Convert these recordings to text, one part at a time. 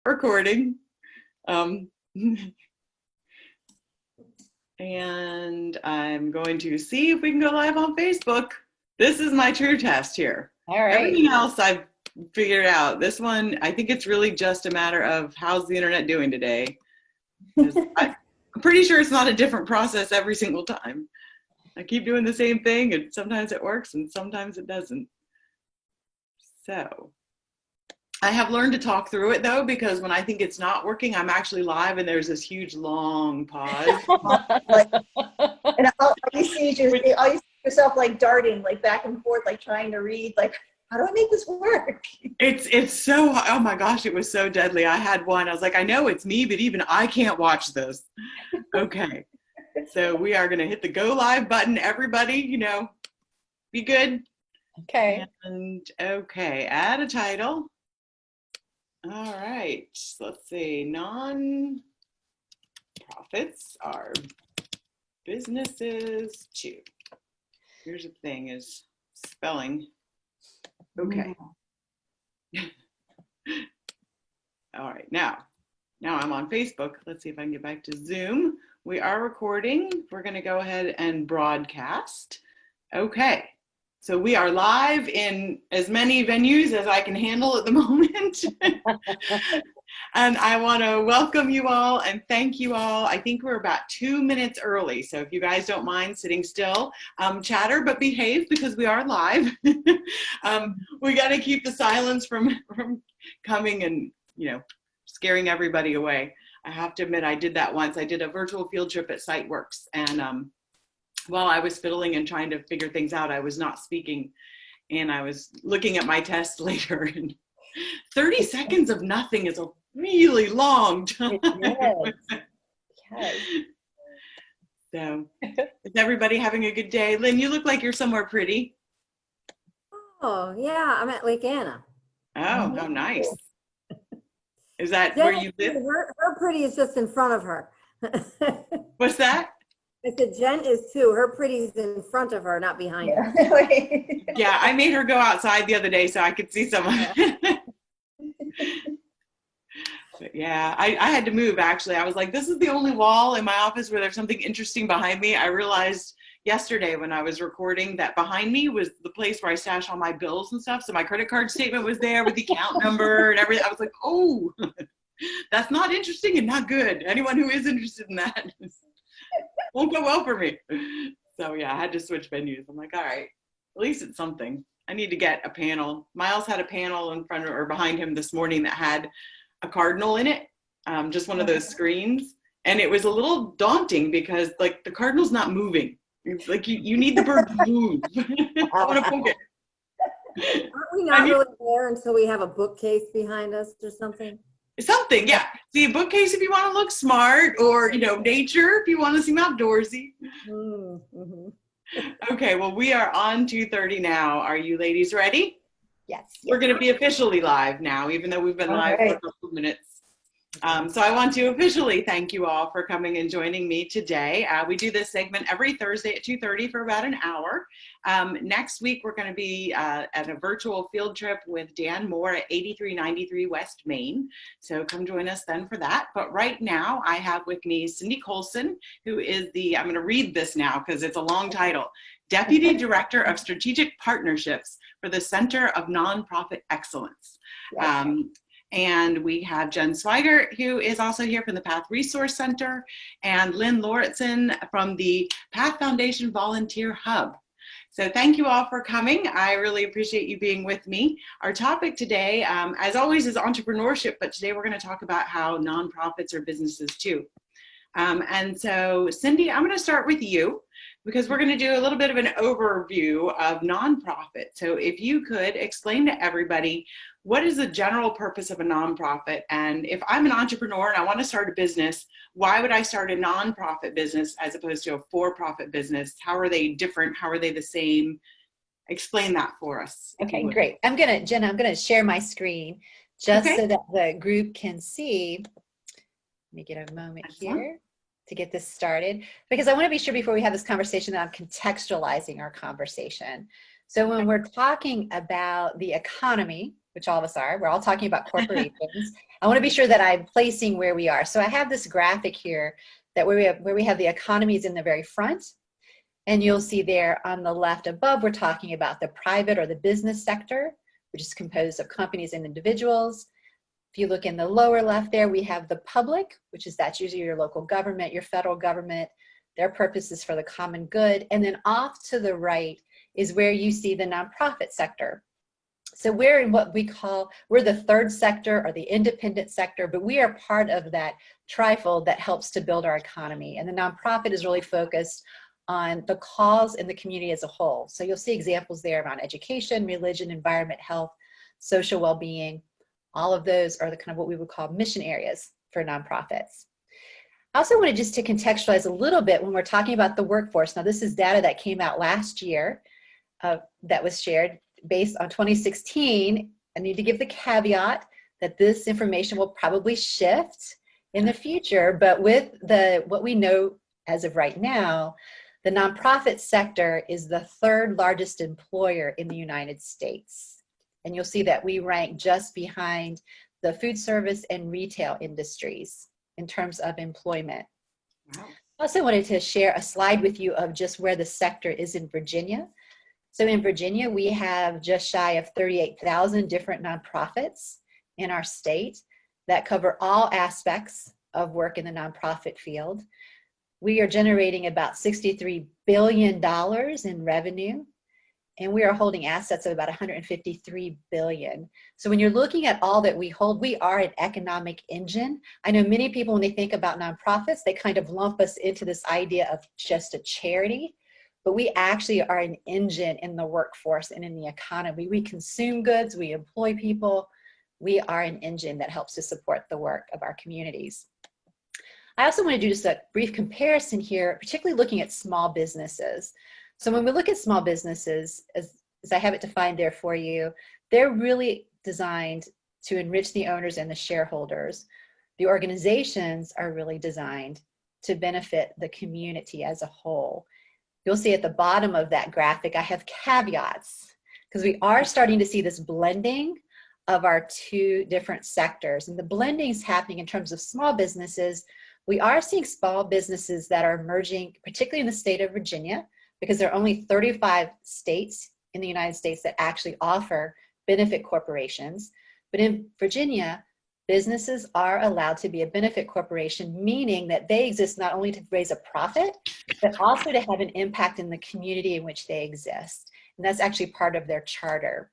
recording. And I'm going to see if we can go live on Facebook. This is my true test here. All right. Everything else I've figured out. This one, I think it's really just a matter of how's the internet doing today. I'm pretty sure it's not a different process every single time. I keep doing the same thing, and sometimes it works and sometimes it doesn't. So I have learned to talk through it though, because when I think it's not working, I'm actually live and there's this huge long pause. And all you see yourself like darting like back and forth, like trying to read, like, how do I make this work? It's so, oh my gosh, it was so deadly. I had one, I was like, I know it's me, but even I can't watch this. Okay. So we are going to hit the go live button. Everybody, be good. Okay. And okay, add a title. All right, let's see. Non-profits are businesses too. Here's the thing is spelling. Okay. All right, now I'm on Facebook. Let's see if I can get back to Zoom. We are recording. We're going to go ahead and broadcast. Okay. So we are live in as many venues as I can handle at the moment. And I want to welcome you all and thank you all. I think we're about 2 minutes early. So if you guys don't mind sitting still, chatter, but behave because we are live. We got to keep the silence from coming and, scaring everybody away. I have to admit, I did that once. I did a virtual field trip at SiteWorks, and while I was fiddling and trying to figure things out, I was not speaking, and I was looking at my test later, and 30 seconds of nothing is a really long time. Yes. So, is everybody having a good day? Lynn, you look like you're somewhere pretty. Oh, yeah, I'm at Lake Anna. Oh, how nice. Is that Jen, where you live? her pretty is just in front of her. What's that? I said Jen is too. Her pretty's in front of her, not behind her. Yeah, I made her go outside the other day so I could see someone. But yeah, I had to move actually. I was like, this is the only wall in my office where there's something interesting behind me. I realized yesterday when I was recording that behind me was the place where I stash all my bills and stuff. So my credit card statement was there with the account number and everything. I was like, oh, that's not interesting and not good. Anyone who is interested in that won't go well for me. So yeah, I had to switch venues. I'm like, all right, at least it's something. I need to get a panel. Miles had a panel in front of or behind him this morning that had a cardinal in it, just one of those screens. And it was a little daunting because like the cardinal's not moving. It's like you need the bird to move. I want to poke it. Aren't we not really there until we have a bookcase behind us or something? Something, yeah. See, a bookcase if you want to look smart, or nature if you want to seem outdoorsy. Mm-hmm. Okay, well, we are on 2:30 now. Are you ladies ready? Yes. We're going to be officially live now, even though we've been live for a couple of minutes. So I want to officially thank you all for coming and joining me today. We do this segment every Thursday at 2:30 for about an hour. Next week, we're going to be at a virtual field trip with Dan Moore at 8393 West Main. So come join us then for that. But right now, I have with me Cindy Colson, who is I'm going to read this now because it's a long title, Deputy Director of Strategic Partnerships for the Center of Nonprofit Excellence. Yes. And we have Jen Swigert, who is also here from the Path Resource Center, and Lynn Lauritsen from the Path Foundation Volunteer Hub. So thank you all for coming. I really appreciate you being with me. Our topic today, as always, is entrepreneurship, but today we're going to talk about how nonprofits are businesses too. And so Cindy, I'm going to start with you because we're going to do a little bit of an overview of nonprofit. So if you could explain to everybody, what is the general purpose of a nonprofit? And if I'm an entrepreneur and I want to start a business, why would I start a nonprofit business as opposed to a for-profit business? How are they different? How are they the same? Explain that for us. Okay, great. Jen, I'm gonna share my screen just so that the group can see. Let me get a moment here to get this started, because I want to be sure before we have this conversation that I'm contextualizing our conversation. So when we're talking about the economy, which all of us are, we're all talking about corporations, I want to be sure that I'm placing where we are. So I have this graphic here that where we have the economies in the very front. And you'll see there on the left above, we're talking about the private or the business sector, which is composed of companies and individuals. If you look in the lower left there, we have the public, that's usually your local government, your federal government. Their purpose is for the common good. And then off to the right is where you see the nonprofit sector. So we're in what we're the third sector or the independent sector, but we are part of that trifold that helps to build our economy. And the nonprofit is really focused on the cause in the community as a whole. So you'll see examples there around education, religion, environment, health, social well-being. All of those are the kind of what we would call mission areas for nonprofits. I also wanted just to contextualize a little bit when we're talking about the workforce. Now, this is data that came out last year that was shared based on 2016. I need to give the caveat that this information will probably shift in the future, but with what we know as of right now, the nonprofit sector is the third largest employer in the United States. And you'll see that we rank just behind the food service and retail industries in terms of employment. Wow. I also wanted to share a slide with you of just where the sector is in Virginia. So in Virginia, we have just shy of 38,000 different nonprofits in our state that cover all aspects of work in the nonprofit field. We are generating about $63 billion in revenue, and we are holding assets of about $153 billion. So when you're looking at all that we hold, we are an economic engine. I know many people, when they think about nonprofits, they kind of lump us into this idea of just a charity, but we actually are an engine in the workforce and in the economy. We consume goods, we employ people. We are an engine that helps to support the work of our communities. I also want to do just a brief comparison here, particularly looking at small businesses. So when we look at small businesses, as I have it defined there for you, they're really designed to enrich the owners and the shareholders. The organizations are really designed to benefit the community as a whole. You'll see at the bottom of that graphic, I have caveats, because we are starting to see this blending of our two different sectors. And the blending is happening in terms of small businesses. We are seeing small businesses that are emerging, particularly in the state of Virginia, because there are only 35 states in the United States that actually offer benefit corporations. But in Virginia, businesses are allowed to be a benefit corporation, meaning that they exist not only to raise a profit, but also to have an impact in the community in which they exist. And that's actually part of their charter.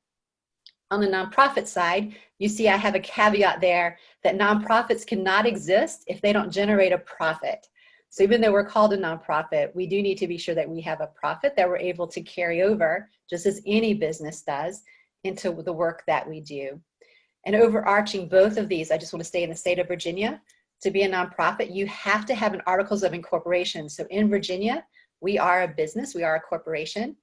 On the nonprofit side, you see I have a caveat there that nonprofits cannot exist if they don't generate a profit. So even though we're called a nonprofit, we do need to be sure that we have a profit that we're able to carry over, just as any business does, into the work that we do. And overarching both of these, I just want to stay in the state of Virginia. To be a nonprofit, you have to have an articles of incorporation. So in Virginia, we are a business, we are a corporation.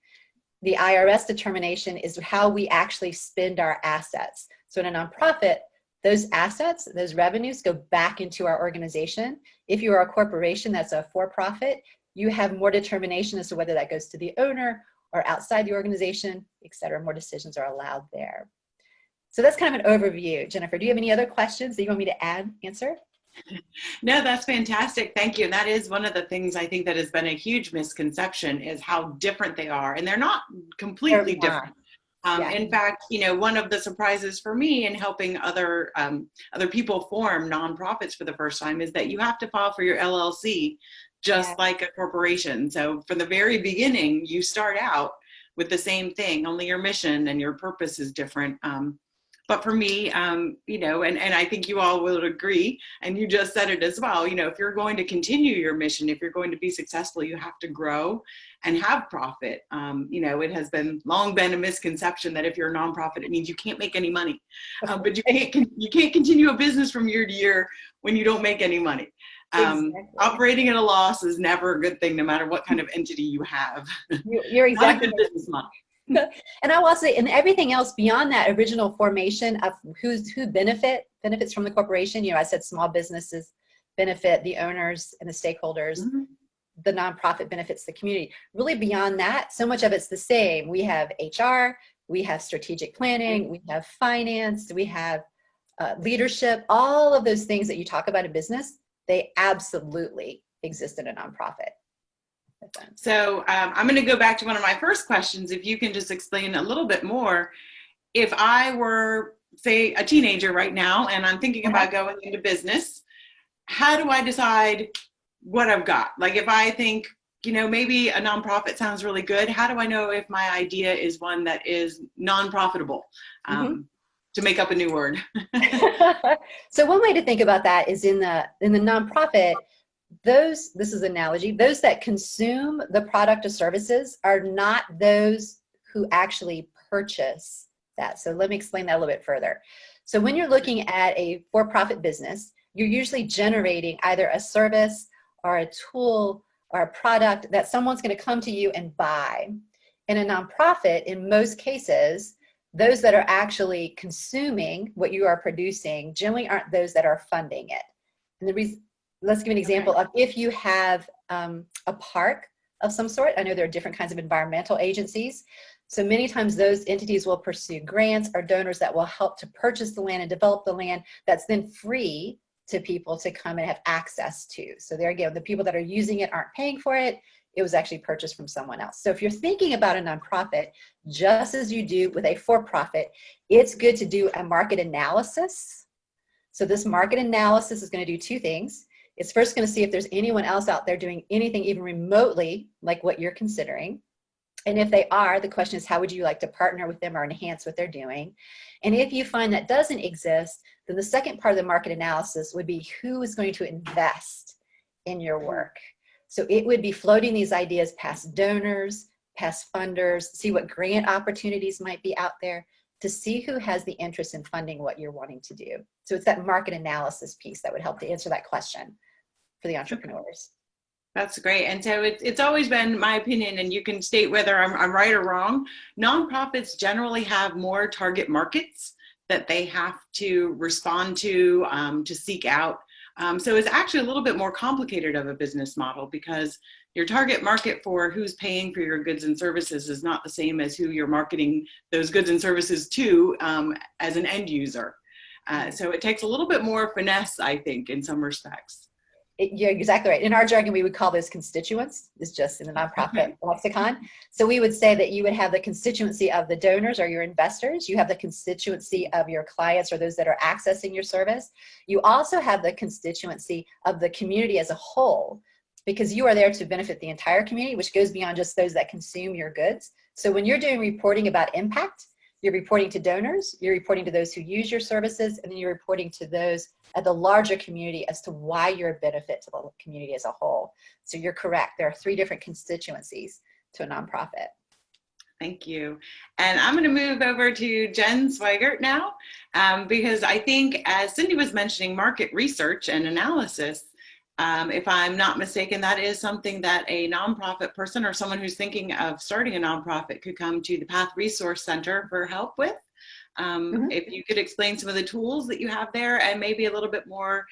The IRS determination is how we actually spend our assets. So in a nonprofit, those assets, those revenues go back into our organization. If you are a corporation that's a for-profit, you have more determination as to whether that goes to the owner or outside the organization, et cetera. More decisions are allowed there. So that's kind of an overview. Jennifer, do you have any other questions that you want me to answer? No, that's fantastic. Thank you. And that is one of the things I think that has been a huge misconception is how different they are. And they're not completely different. In fact, one of the surprises for me in helping other people form nonprofits for the first time is that you have to file for your LLC just like a corporation. So from the very beginning, you start out with the same thing, only your mission and your purpose is different. But for me, and I think you all will agree, and you just said it as well, if you're going to continue your mission, if you're going to be successful, you have to grow and have profit. It has long been a misconception that if you're a nonprofit, it means you can't make any money. But you can't continue a business from year to year when you don't make any money. Exactly. Operating at a loss is never a good thing, no matter what kind of entity you have. You're exactly not a good business model. And I will say, and everything else beyond that original formation of who benefits from the corporation, I said small businesses benefit the owners and the stakeholders. Mm-hmm. The nonprofit benefits the community. Really beyond that, so much of it's the same. We have HR, we have strategic planning, we have finance, we have leadership, all of those things that you talk about in business, they absolutely exist in a nonprofit. So I'm going to go back to one of my first questions. If you can just explain a little bit more, if I were, say, a teenager right now, and I'm thinking about going into business, how do I decide what I've got? Like if I think, you know, maybe a nonprofit sounds really good, how do I know if my idea is one that is non-profitable? To make up a new word. So one way to think about that is in the nonprofit, this is an analogy, those that consume the product or services are not those who actually purchase that. So let me explain that a little bit further. So when you're looking at a for-profit business, you're usually generating either a service or a tool or a product that someone's going to come to you and buy. In a nonprofit, in most cases, those that are actually consuming what you are producing generally aren't those that are funding it. And the reason, let's give an example of if you have a park of some sort. I know there are different kinds of environmental agencies. So many times those entities will pursue grants or donors that will help to purchase the land and develop the land that's then free to people to come and have access to. So there again, the people that are using it aren't paying for it. It was actually purchased from someone else. So if you're thinking about a nonprofit, just as you do with a for-profit, it's good to do a market analysis. So this market analysis is going to do two things. It's first going to see if there's anyone else out there doing anything even remotely like what you're considering. And if they are, the question is, how would you like to partner with them or enhance what they're doing? And if you find that doesn't exist, then the second part of the market analysis would be who is going to invest in your work. So it would be floating these ideas past donors, past funders, see what grant opportunities might be out there to see who has the interest in funding what you're wanting to do. So it's that market analysis piece that would help to answer that question for the entrepreneurs. That's great. And so it's always been my opinion, and you can state whether I'm right or wrong, nonprofits generally have more target markets that they have to respond to seek out. So it's actually a little bit more complicated of a business model because your target market for who's paying for your goods and services is not the same as who you're marketing those goods and services to as an end user. So it takes a little bit more finesse, I think, in some respects. You're exactly right. In our jargon, we would call those constituents. It's just in the nonprofit lexicon. So we would say that you would have the constituency of the donors or your investors. You have the constituency of your clients or those that are accessing your service. You also have the constituency of the community as a whole, because you are there to benefit the entire community, which goes beyond just those that consume your goods. So when you're doing reporting about impact, you're reporting to donors, you're reporting to those who use your services, and then you're reporting to those at the larger community as to why you're a benefit to the community as a whole. So you're correct. There are 3 different constituencies to a nonprofit. Thank you. And I'm going to move over to Jen Swigert now, because I think, as Cindy was mentioning, market research and analysis, if I'm not mistaken, that is something that a nonprofit person or someone who's thinking of starting a nonprofit could come to the Path Resource Center for help with. If you could explain some of the tools that you have there and maybe a little bit more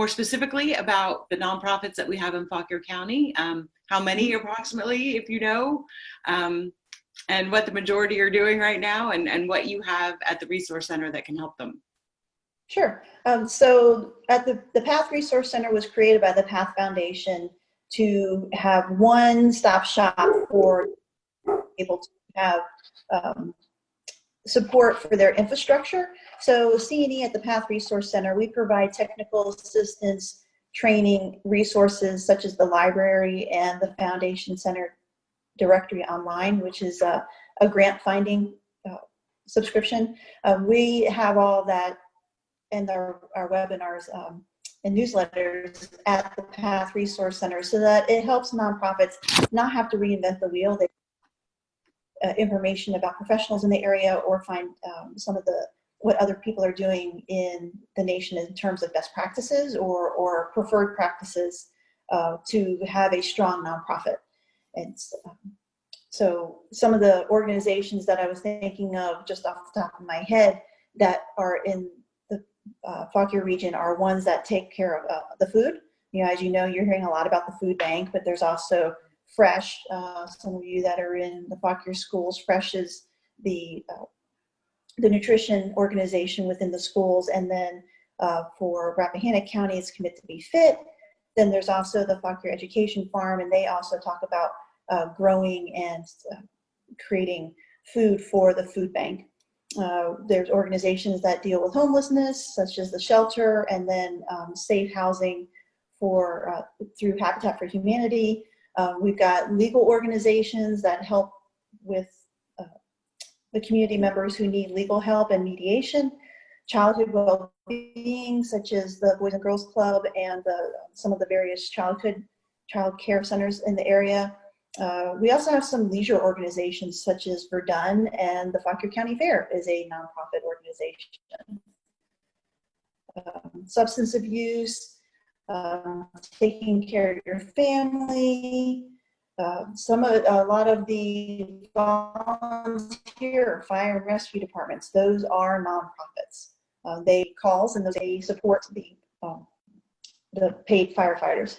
specifically about the nonprofits that we have in Fauquier County, how many approximately, if you know, and what the majority are doing right now, and what you have at the Resource Center that can help them. Sure. So at the Path Resource Center was created by the Path Foundation to have one-stop shop for able to have support for their infrastructure. So CNE at the Path Resource Center, we provide technical assistance, training, resources such as the library and the Foundation Center directory online, which is a grant finding subscription. We have all that in our webinars and newsletters at the Path Resource Center so that it helps nonprofits not have to reinvent the wheel. They information about professionals in the area or find some of what other people are doing in the nation in terms of best practices or preferred practices to have a strong nonprofit. And so some of the organizations that I was thinking of just off the top of my head that are in the Fauquier region are ones that take care of the food. You know, as you know, you're hearing a lot about the food bank, but there's also Fresh. Some of you that are in the Fauquier schools, Fresh is the the nutrition organization within the schools. And then for Rappahannock County, it's Commit to Be Fit. Then there's also the Fauquier Education Farm, and they also talk about growing and creating food for the food bank. There's organizations that deal with homelessness, such as the shelter, and then safe housing for through Habitat for Humanity. We've got legal organizations that help with the community members who need legal help and mediation. Childhood well-being, such as the Boys and Girls Club and some of the various child care centers in the area. We also have some leisure organizations such as Verdun, and the Fauquier County Fair is a nonprofit organization. Substance abuse, taking care of your family, a lot of the volunteer fire and rescue departments, those are nonprofits. They calls and they support the paid firefighters.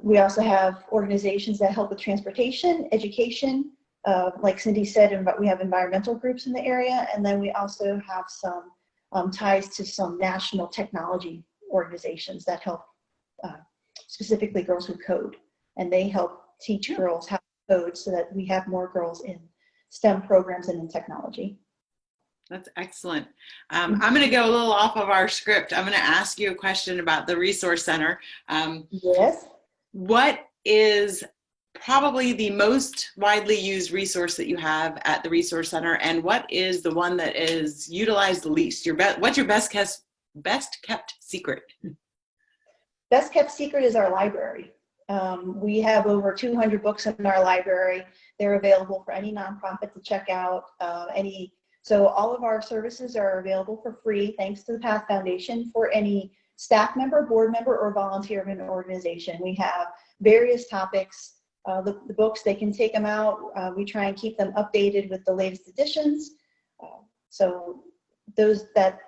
We also have organizations that help with transportation, education, like Cindy said, we have environmental groups in the area, and then we also have some ties to some national technology organizations that help specifically Girls Who Code, and they help teach girls how to code so that we have more girls in STEM programs and in technology. That's excellent. I'm going to go a little off of our script. I'm going to ask you a question about the Resource Center. Yes. What is probably the most widely used resource that you have at the Resource Center, and what is the one that is utilized the least? What's your best kept secret? Best kept secret is our library. We have over 200 books in our library. They're available for any nonprofit to check out. So all of our services are available for free, thanks to the PATH Foundation, for any staff member, board member, or volunteer of an organization. We have various topics. The books, they can take them out. We try and keep them updated with the latest editions. So those that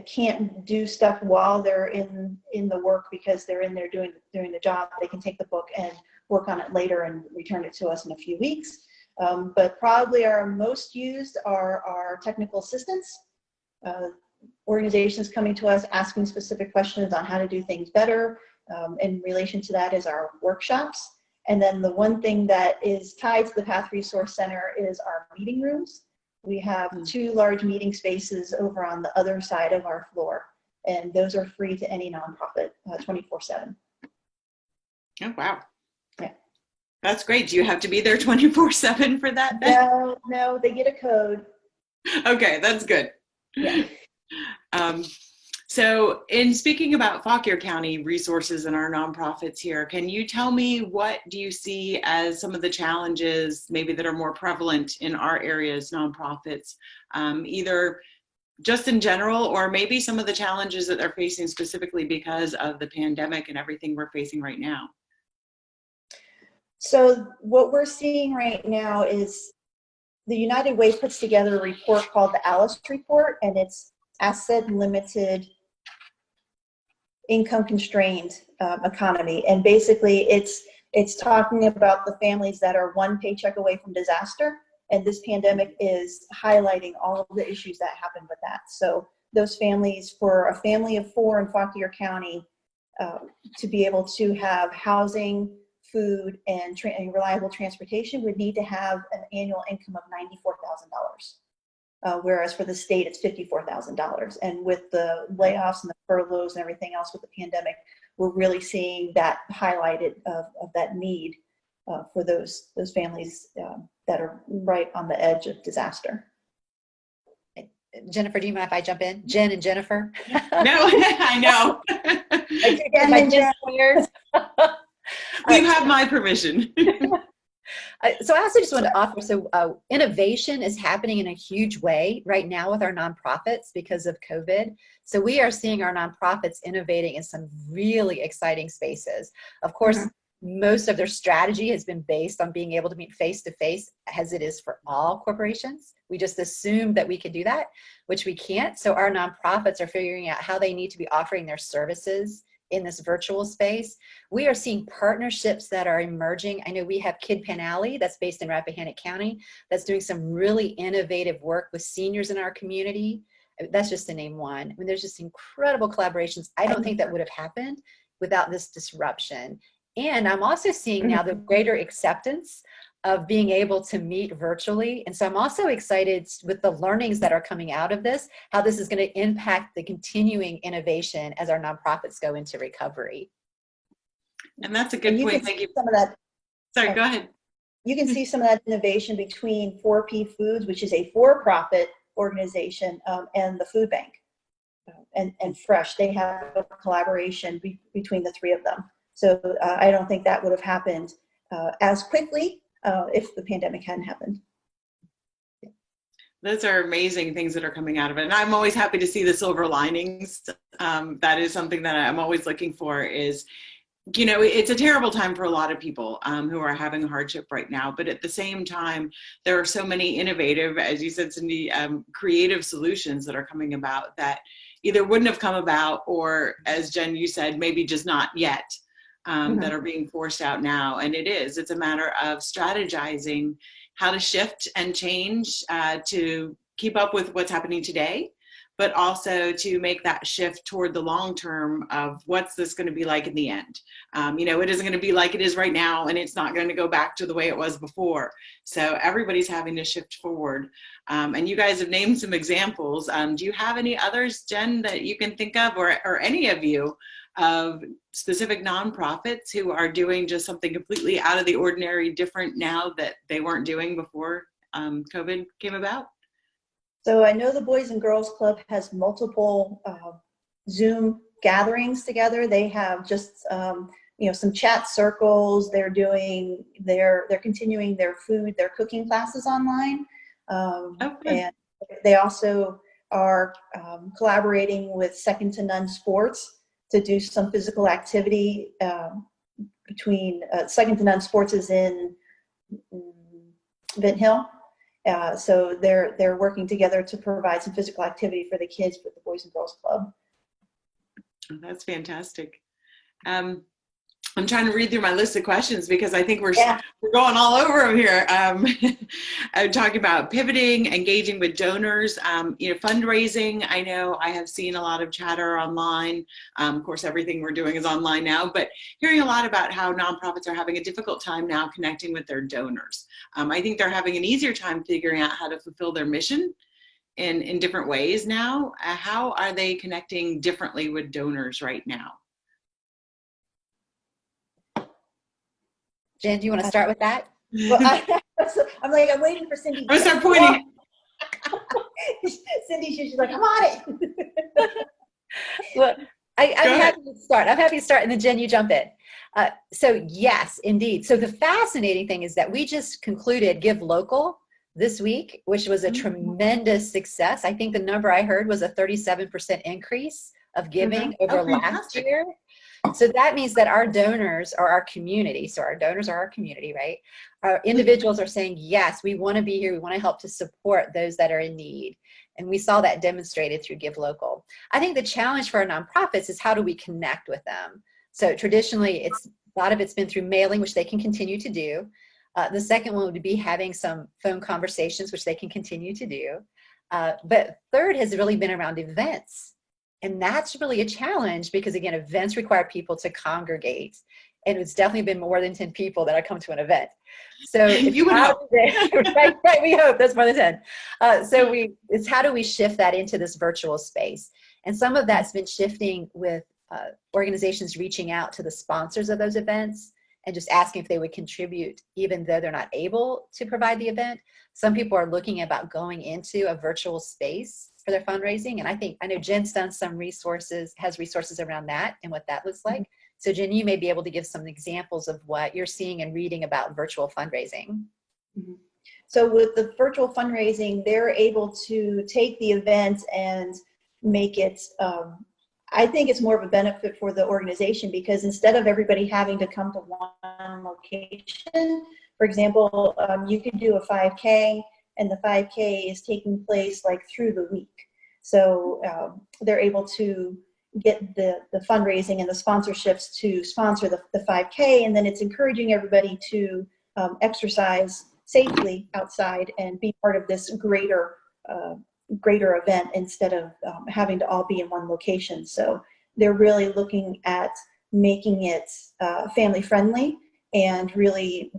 can't do stuff while they're in the work because they're in there doing the job, they can take the book and work on it later and return it to us in a few weeks. But probably our most used are our technical assistants, organizations coming to us asking specific questions on how to do things better. In relation to that is our workshops. And then the one thing that is tied to the PATH Resource Center is our meeting rooms. We have 2 large meeting spaces over on the other side of our floor, and those are free to any nonprofit 24/7. Oh, wow. Yeah. That's great. Do you have to be there 24/7 for that? No, they get a code. Okay, that's good. Yeah. So in speaking about Fauquier County resources and our nonprofits here, can you tell me what do you see as some of the challenges maybe that are more prevalent in our area's nonprofits, either just in general, or maybe some of the challenges that they're facing specifically because of the pandemic and everything we're facing right now? So what we're seeing right now is the United Way puts together a report called the Alice Report, and it's asset limited, income constrained economy. And basically it's talking about the families that are one paycheck away from disaster. And this pandemic is highlighting all of the issues that happen with that. So those families, for a family of 4 in Fauquier County, to be able to have housing, food, and reliable transportation would need to have an annual income of $94,000. Whereas for the state, it's $54,000. And with the layoffs and the furloughs and everything else with the pandemic, we're really seeing that highlighted of that need for those families that are right on the edge of disaster. Jennifer, do you mind if I jump in? Jen and Jennifer? No, I know. You have my permission. So I also just wanted to offer, so innovation is happening in a huge way right now with our nonprofits because of COVID. So we are seeing our nonprofits innovating in some really exciting spaces. Of course, most of their strategy has been based on being able to meet face-to-face, as it is for all corporations. We just assumed that we could do that, which we can't. So our nonprofits are figuring out how they need to be offering their services in this virtual space. We are seeing partnerships that are emerging. I know we have Kid Pan Alley that's based in Rappahannock County that's doing some really innovative work with seniors in our community. That's just to name one. I mean, there's just incredible collaborations. I don't think that would have happened without this disruption. And I'm also seeing now the greater acceptance of being able to meet virtually. And so I'm also excited with the learnings that are coming out of this, how this is going to impact the continuing innovation as our nonprofits go into recovery. And that's a good point. Thank you. Some of that. Sorry, go ahead. You can see some of that innovation between 4P Foods, which is a for-profit organization, and the food bank, and Fresh. They have a collaboration between the three of them. So I don't think that would have happened as quickly if the pandemic hadn't happened. Those are amazing things that are coming out of it. And I'm always happy to see the silver linings. That is something that I'm always looking for is, you know, it's a terrible time for a lot of people who are having a hardship right now. But at the same time, there are so many innovative, as you said, Cindy, creative solutions that are coming about that either wouldn't have come about or, as Jen, you said, maybe just not yet, that are being forced out now. And it's a matter of strategizing how to shift and change to keep up with what's happening today, but also to make that shift toward the long term of what's this going to be like in the end. You know, it isn't going to be like it is right now, and it's not going to go back to the way it was before. So everybody's having to shift forward. And you guys have named some examples. Do you have any others, Jen, that you can think of, or any of you, of specific nonprofits who are doing just something completely out of the ordinary, different now that they weren't doing before COVID came about? So I know the Boys and Girls Club has multiple Zoom gatherings together. They have just you know, some chat circles. They're continuing their cooking classes online, and they also are collaborating with Second to None Sports to do some physical activity between Second to None Sports is in Vint Hill. So they're working together to provide some physical activity for the kids with the Boys and Girls Club. Oh, that's fantastic. I'm trying to read through my list of questions because I think we're going all over them here. I'm talking about pivoting, engaging with donors, you know, fundraising. I know I have seen a lot of chatter online. Of course, everything we're doing is online now, but hearing a lot about how nonprofits are having a difficult time now connecting with their donors. I think they're having an easier time figuring out how to fulfill their mission in different ways now. How are they connecting differently with donors right now? Jen, do you want to start with that? Well, I'm waiting for Cindy. I'm gonna start pointing. Cindy, she's like, I'm on it. Well, I'm happy to start. I'm happy to start, and then Jen, you jump in. So yes, indeed. So the fascinating thing is that we just concluded Give Local this week, which was a tremendous success. I think the number I heard was a 37% increase of giving over last year. So that means that our donors are our community. So our donors are our community, right? Our individuals are saying, yes, we want to be here. We want to help to support those that are in need. And we saw that demonstrated through Give Local. I think the challenge for our nonprofits is how do we connect with them? So traditionally, a lot of it's been through mailing, which they can continue to do. The second one would be having some phone conversations, which they can continue to do. But third has really been around events. And that's really a challenge because, again, events require people to congregate. And it's definitely been more than 10 people that have come to an event. So you would hope. right, we hope that's more than 10. So it's how do we shift that into this virtual space? And some of that's been shifting with organizations reaching out to the sponsors of those events and just asking if they would contribute, even though they're not able to provide the event. Some people are looking about going into a virtual space for their fundraising. And I know Jen's done some has resources around that and what that looks like. So Jen, you may be able to give some examples of what you're seeing and reading about virtual fundraising. So with the virtual fundraising, they're able to take the event and make it, I think it's more of a benefit for the organization because instead of everybody having to come to one location, for example, you could do a 5K and the 5K is taking place like through the week. So they're able to get the fundraising and the sponsorships to sponsor the 5K. And then it's encouraging everybody to exercise safely outside and be part of this greater event instead of having to all be in one location. So they're really looking at making it family friendly and really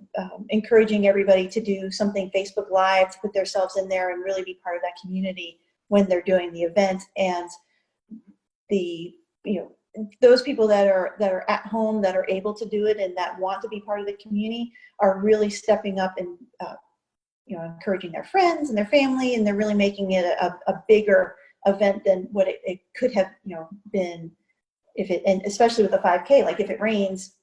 encouraging everybody to do something Facebook Live, to put themselves in there and really be part of that community when they're doing the event. And the, those people that are at home that are able to do it and that want to be part of the community are really stepping up and encouraging their friends and their family, and they're really making it a bigger event than what it could have been if it, and especially with the 5K, like if it rains,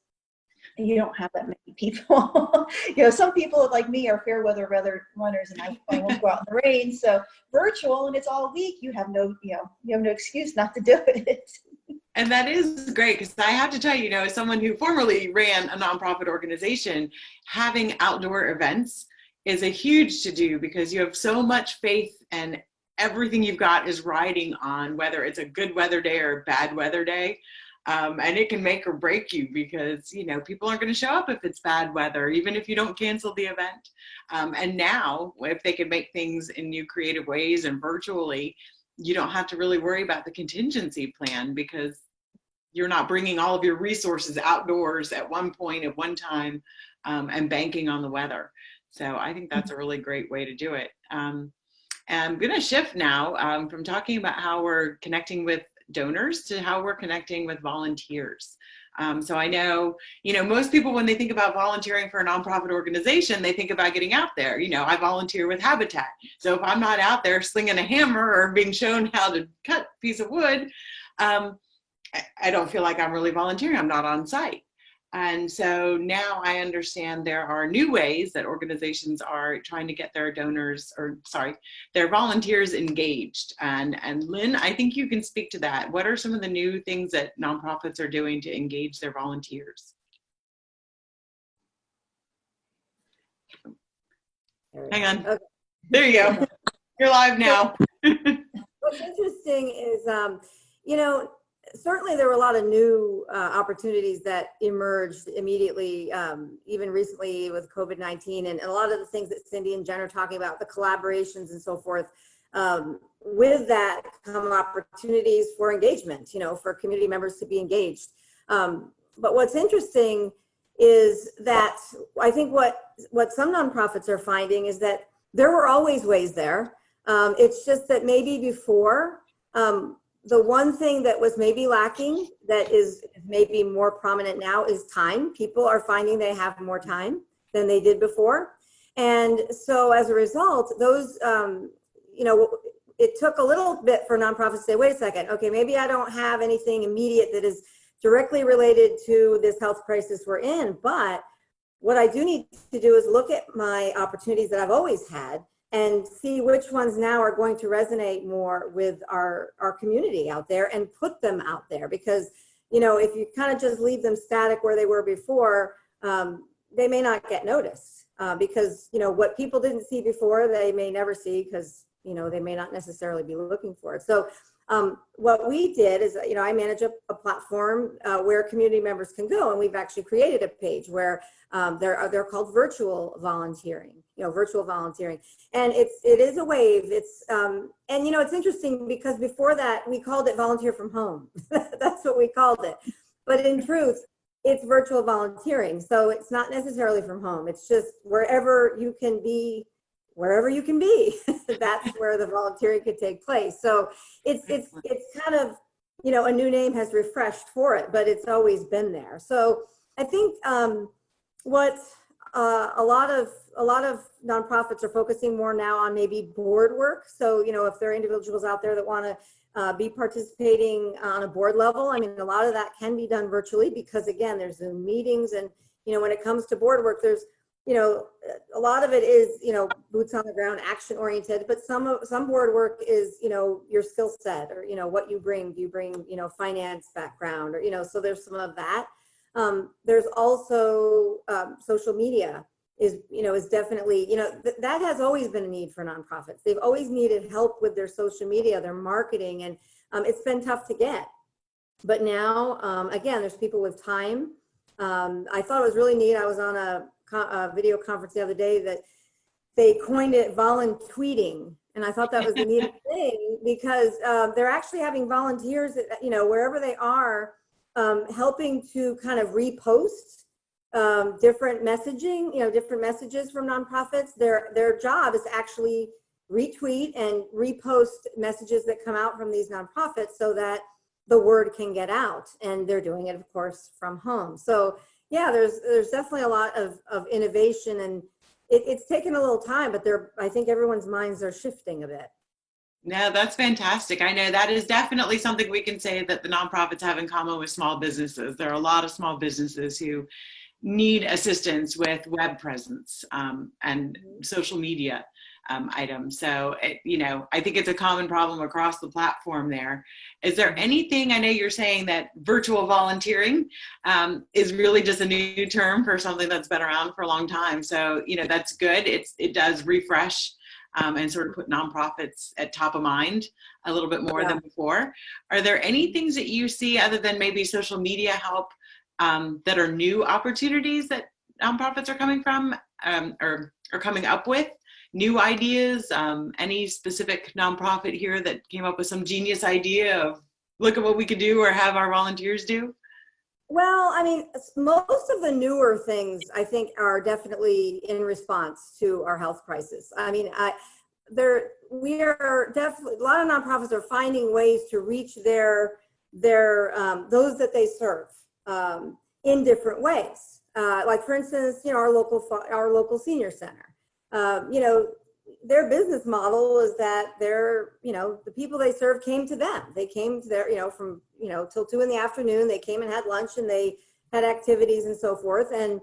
you don't have that many people. Some people like me are fair weather runners, and I won't go out in the rain. So virtual, and it's all week, you have no excuse not to do it. And that is great, because I have to tell you, as someone who formerly ran a nonprofit organization, having outdoor events is a huge to-do, because you have so much faith and everything you've got is riding on whether it's a good weather day or a bad weather day. And it can make or break you, because, people aren't going to show up if it's bad weather, even if you don't cancel the event. And now, if they can make things in new creative ways and virtually, you don't have to really worry about the contingency plan, because you're not bringing all of your resources outdoors at one point at one time and banking on the weather. So I think that's a really great way to do it. And I'm going to shift now from talking about how we're connecting with donors to how we're connecting with volunteers. So I know, most people, when they think about volunteering for a nonprofit organization, they think about getting out there. I volunteer with Habitat. So if I'm not out there slinging a hammer or being shown how to cut a piece of wood, I don't feel like I'm really volunteering. I'm not on site. And so now I understand there are new ways that organizations are trying to get their their volunteers engaged. And Lynn, I think you can speak to that. What are some of the new things that nonprofits are doing to engage their volunteers? Hang on. Okay. There you go. You're live now. What's interesting is, certainly there were a lot of new opportunities that emerged immediately, even recently with COVID-19, and a lot of the things that Cindy and Jen are talking about, the collaborations and so forth. With that come opportunities for engagement, for community members to be engaged. But what's interesting is that I think what some nonprofits are finding is that there were always ways there. It's just that maybe before, the one thing that was maybe lacking that is maybe more prominent now is time. People are finding they have more time than they did before. And so as a result, those, it took a little bit for nonprofits to say, wait a second, okay, maybe I don't have anything immediate that is directly related to this health crisis we're in, but what I do need to do is look at my opportunities that I've always had and see which ones now are going to resonate more with our community out there and put them out there. Because, if you kind of just leave them static where they were before, they may not get noticed because, what people didn't see before, they may never see because, they may not necessarily be looking for it. So what we did is, I manage a platform where community members can go, and we've actually created a page where they're called virtual volunteering, virtual volunteering, and it is a wave. It's and it's interesting because before that we called it volunteer from home. That's what we called it, but in truth, it's virtual volunteering. So it's not necessarily from home. It's just wherever you can be. Wherever you can be, that's where the volunteering could take place. So it's kind of, a new name has refreshed for it, but it's always been there. So I think what a lot of nonprofits are focusing more now on maybe board work. So, if there are individuals out there that want to be participating on a board level, I mean, a lot of that can be done virtually because, again, there's Zoom meetings, and, when it comes to board work, there's a lot of it is, boots on the ground, action oriented, but some board work is, your skill set or, what you bring. Do you bring, finance background or, so there's some of that. There's also social media is definitely, that has always been a need for nonprofits. They've always needed help with their social media, their marketing, and it's been tough to get. But now, again, there's people with time. I thought it was really neat. I was on a video conference the other day that they coined it volunteering. And I thought that was the neatest thing, because they're actually having volunteers, wherever they are, helping to kind of repost different messaging, different messages from nonprofits. Their job is to actually retweet and repost messages that come out from these nonprofits so that the word can get out. And they're doing it, of course, from home. So yeah, there's definitely a lot of innovation, and it's taken a little time, but I think everyone's minds are shifting a bit. No, that's fantastic. I know that is definitely something we can say that the nonprofits have in common with small businesses. There are a lot of small businesses who need assistance with web presence and social media items. So, I think it's a common problem across the platform there. Is there anything, I know you're saying that virtual volunteering is really just a new term for something that's been around for a long time. So, that's good. It does refresh and sort of put nonprofits at top of mind a little bit more than before. Are there any things that you see other than maybe social media help that are new opportunities that nonprofits are coming from or coming up with? New ideas? Any specific nonprofit here that came up with some genius idea of look at what we could do or have our volunteers do? Well, I mean, most of the newer things I think are definitely in response to our health crisis. I mean, we are definitely, a lot of nonprofits are finding ways to reach their those that they serve in different ways. Like for instance, our local senior center. Their business model is that the people they serve came to them. They came to their, from, till 2 p.m, they came and had lunch and they had activities and so forth. And,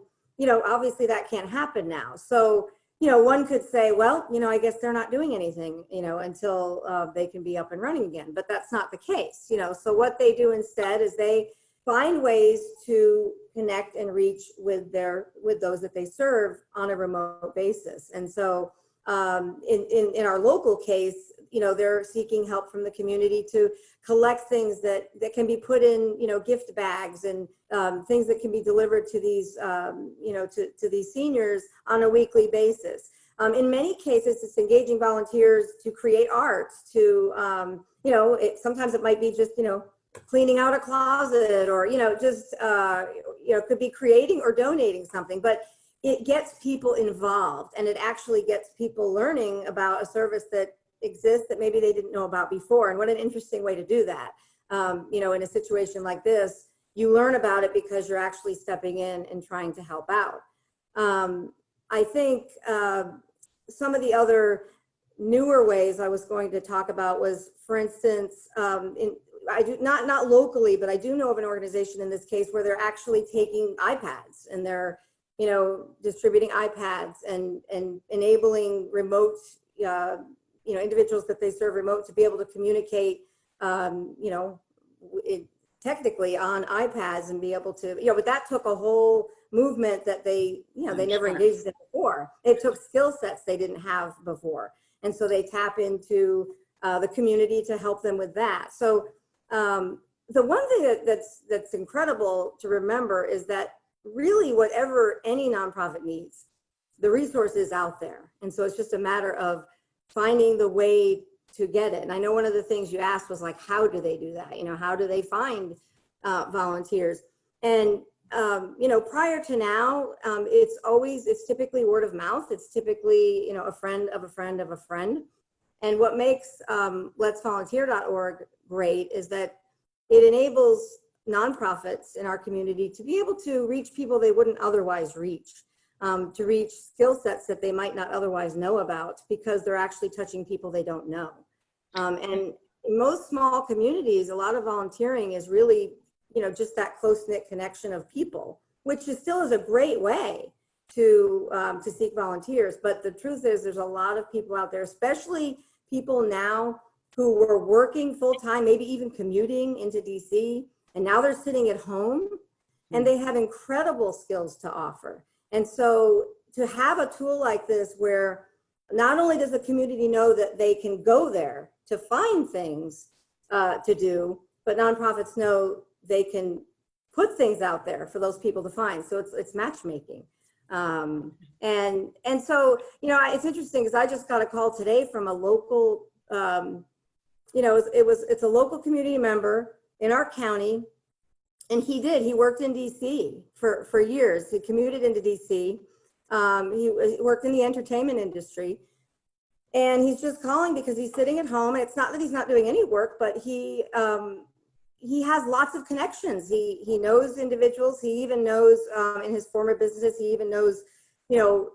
obviously that can't happen now. So, one could say, well, I guess they're not doing anything, until they can be up and running again, but that's not the case, So what they do instead is they find ways to connect and reach with those that they serve on a remote basis. And so in our local case, they're seeking help from the community to collect things that can be put in, gift bags and things that can be delivered to these, to these seniors on a weekly basis. In many cases, it's engaging volunteers to create art, to, sometimes it might be just, cleaning out a closet or, just, could be creating or donating something, but it gets people involved and it actually gets people learning about a service that exists that maybe they didn't know about before. And what an interesting way to do that. In a situation like this, you learn about it because you're actually stepping in and trying to help out. I think some of the other newer ways I was going to talk about was, for instance, I do not locally, but I do know of an organization in this case where they're actually taking iPads and they're, distributing iPads and enabling remote, individuals that they serve remote to be able to communicate, technically on iPads and be able to, but that took a whole movement that they never engaged in before. It took skill sets they didn't have before. And so they tap into the community to help them with that. So the one thing that's incredible to remember is that really whatever any nonprofit needs, the resource is out there. And so it's just a matter of finding the way to get it. And I know one of the things you asked was like, how do they do that? How do they find volunteers? And, prior to now, it's typically word of mouth. It's typically, a friend of a friend of a friend. And what makes letsvolunteer.org great is that it enables nonprofits in our community to be able to reach people they wouldn't otherwise reach, to reach skill sets that they might not otherwise know about because they're actually touching people they don't know. And in most small communities, a lot of volunteering is really, just that close-knit connection of people, which still is a great way to seek volunteers. But the truth is there's a lot of people out there, especially people now who were working full-time, maybe even commuting into DC, and now they're sitting at home and they have incredible skills to offer. And so to have a tool like this where not only does the community know that they can go there to find things to do, but nonprofits know they can put things out there for those people to find. So it's matchmaking. And so, you know, it's interesting because I just got a call today from a local, you know, it's a local community member in our county. And he worked in DC for years. He commuted into DC. He worked in the entertainment industry. And he's just calling because he's sitting at home. And it's not that he's not doing any work, but he has lots of connections. He knows individuals. He even knows in his former businesses, he even knows, you know,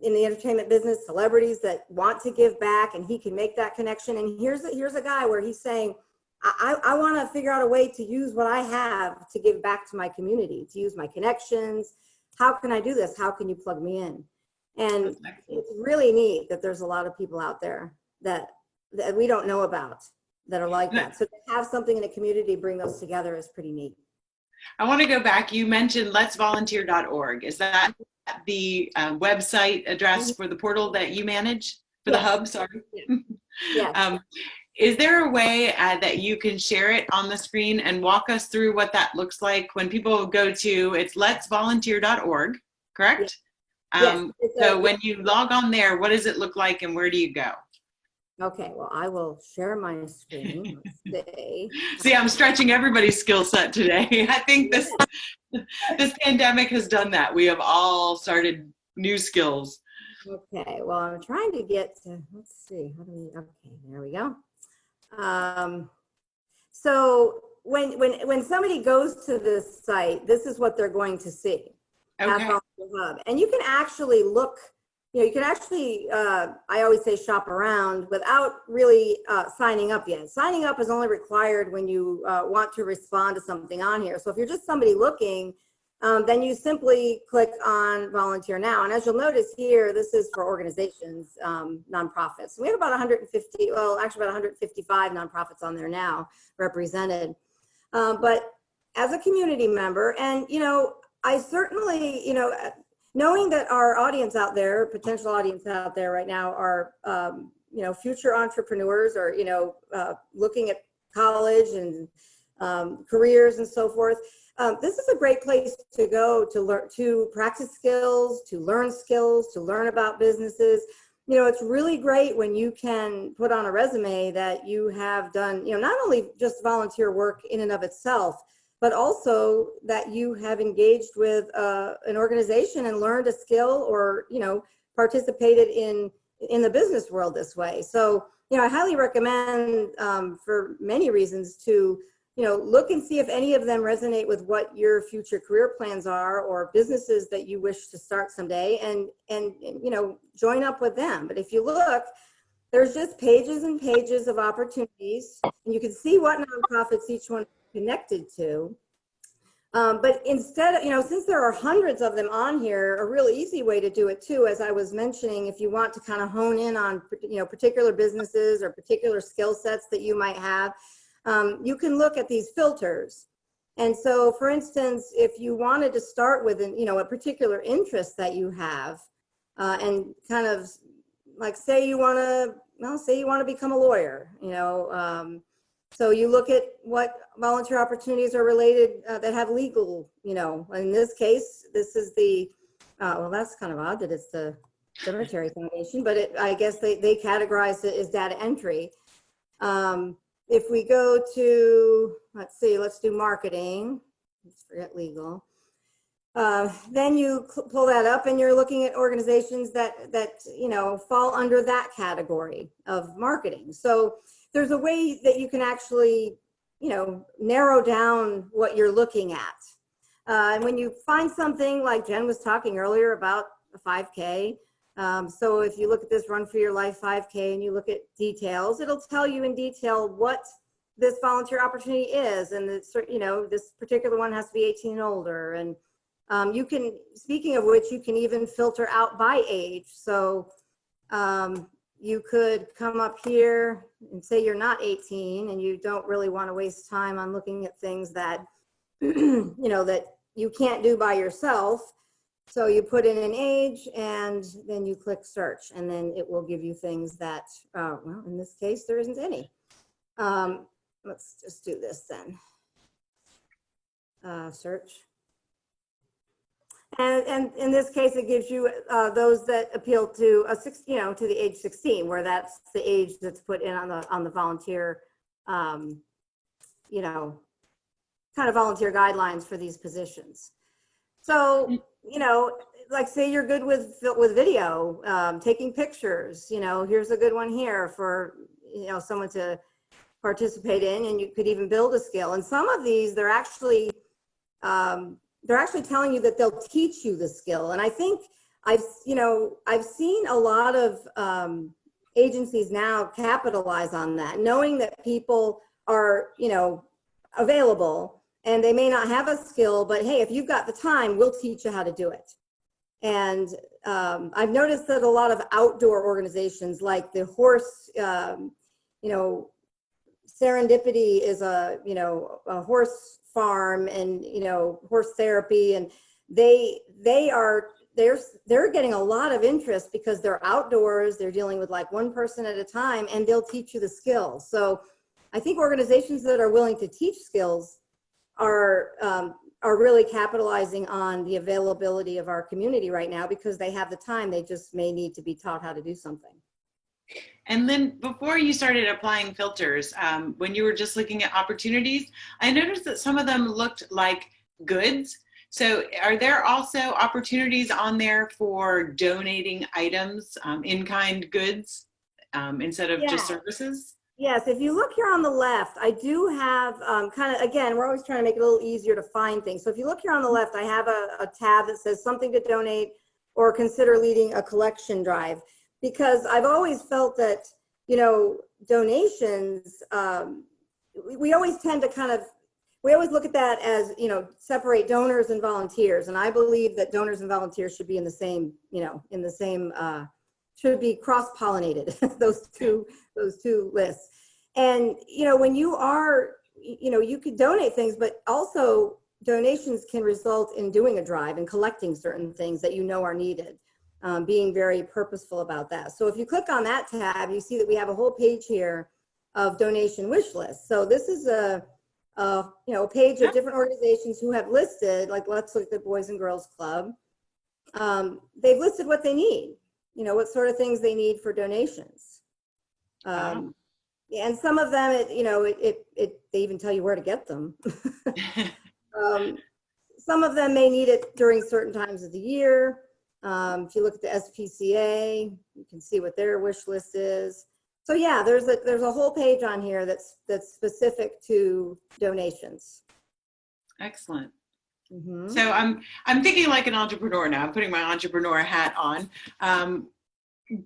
in the entertainment business, celebrities that want to give back, and he can make that connection. And here's a guy where he's saying, I want to figure out a way to use what I have to give back to my community, to use my connections. How can I do this? How can you plug me in? And it's really neat that there's a lot of people out there that we don't know about that are like that. So to have something in a community bring those together is pretty neat. I want to go back. You mentioned letsvolunteer.org. Is that the website address for the portal that you manage, for the hub? Sorry. Yes. Is there a way that you can share it on the screen and walk us through what that looks like when people go to, it's letsvolunteer.org, correct? Yes. So when you log on there, what does it look like and where do you go? Okay, well, I will share my screen. Let's see. See, I'm stretching everybody's skill set today. I think this pandemic has done that. We have all started new skills. Okay, well, I'm trying to get to, let's see, how do we, okay, there we go. So when somebody goes to this site, this is what they're going to see. Okay. Hub. And you can actually look, you know, you can actually, I always say shop around without really signing up yet. Signing up is only required when you want to respond to something on here. So if you're just somebody looking, then you simply click on volunteer now. And as you'll notice here, this is for organizations, nonprofits. We have about 150, well, actually about 155 nonprofits on there now represented. But as a community member, and, you know, I certainly, you know, knowing that our audience out there, potential audience out there right now are, you know, future entrepreneurs or, you know, looking at college and careers and so forth. This is a great place to go to learn, to practice skills, to learn about businesses. You know, it's really great when you can put on a resume that you have done, you know, not only just volunteer work in and of itself, but also that you have engaged with an organization and learned a skill or, you know, participated in the business world this way. So, you know, I highly recommend for many reasons to, you know, look and see if any of them resonate with what your future career plans are or businesses that you wish to start someday and you know, join up with them. But if you look, there's just pages and pages of opportunities and you can see what nonprofits each one connected to. But instead of, you know, since there are hundreds of them on here, a really easy way to do it too, as I was mentioning, if you want to kind of hone in on, you know, particular businesses or particular skill sets that you might have, you can look at these filters. And so, for instance, if you wanted to start with, you know, a particular interest that you have, and kind of like, say you want to become a lawyer, you know, so you look at what volunteer opportunities are related that have legal, you know, in this case, this is the, well, that's kind of odd that it's the Cemetery Foundation, but I guess they categorize it as data entry. If we go to, let's see, let's do marketing, let's forget legal. Then you pull that up and you're looking at organizations that you know, fall under that category of marketing. So there's a way that you can actually, you know, narrow down what you're looking at. And when you find something like Jen was talking earlier about a 5K, so if you look at this Run for Your Life 5K and you look at details, it'll tell you in detail what this volunteer opportunity is. And it's, you know, this particular one has to be 18 and older. And you can, speaking of which, you can even filter out by age. So you could come up here and say you're not 18 and you don't really want to waste time on looking at things that, you know, that you can't do by yourself. So you put in an age and then you click search and then it will give you things that, well, in this case, there isn't any. Let's just do this then. search. And in this case, it gives you those that appeal to to the age 16, where that's the age that's put in on the volunteer, kind of volunteer guidelines for these positions. So, like say you're good with video, taking pictures, here's a good one here for, someone to participate in, and you could even build a skill. And some of these, they're actually telling you that they'll teach you the skill. And I think I've seen a lot of agencies now capitalize on that, knowing that people are, available and they may not have a skill, but hey, if you've got the time, we'll teach you how to do it. And I've noticed that a lot of outdoor organizations like the horse, Serendipity is a horse farm and, horse therapy. And they're getting a lot of interest because they're outdoors, they're dealing with like one person at a time, and they'll teach you the skills. So I think organizations that are willing to teach skills are really capitalizing on the availability of our community right now because they have the time. They just may need to be taught how to do something. And then before you started applying filters, when you were just looking at opportunities, I noticed that some of them looked like goods. So are there also opportunities on there for donating items, in-kind goods, instead of just services? Yes, if you look here on the left, I do have again, we're always trying to make it a little easier to find things. So if you look here on the left, I have a tab that says something to donate or consider leading a collection drive. Because I've always felt that, donations, we always tend to we always look at that as, separate donors and volunteers. And I believe that donors and volunteers should be in the same, should be cross-pollinated, those two lists. And, when you are, you could donate things, but also donations can result in doing a drive and collecting certain things that are needed. Being very purposeful about that. So if you click on that tab, you see that we have a whole page here of donation wish lists. So this is a page of different organizations who have listed, like let's look at the Boys and Girls Club. They've listed what they need, what sort of things they need for donations. And some of them, they even tell you where to get them. Some of them may need it during certain times of the year. If you look at the SPCA, you can see what their wish list is. So yeah, there's a whole page on here that's specific to donations. Excellent. Mm-hmm. So I'm thinking like an entrepreneur now. I'm putting my entrepreneur hat on.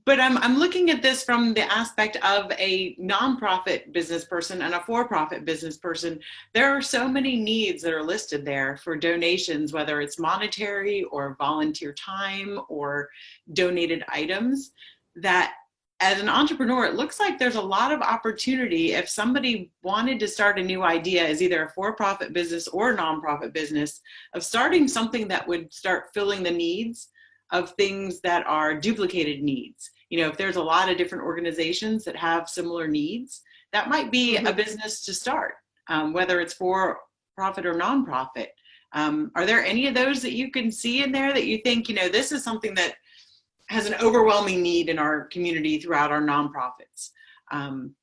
But I'm looking at this from the aspect of a nonprofit business person and a for-profit business person. There are so many needs that are listed there for donations, whether it's monetary or volunteer time or donated items, that as an entrepreneur, it looks like there's a lot of opportunity if somebody wanted to start a new idea as either a for-profit business or a nonprofit business, of starting something that would start filling the needs of things that are duplicated needs. If there's a lot of different organizations that have similar needs, that might be a business to start, whether it's for profit or nonprofit. Are there any of those that you can see in there that you think, this is something that has an overwhelming need in our community throughout our nonprofits? On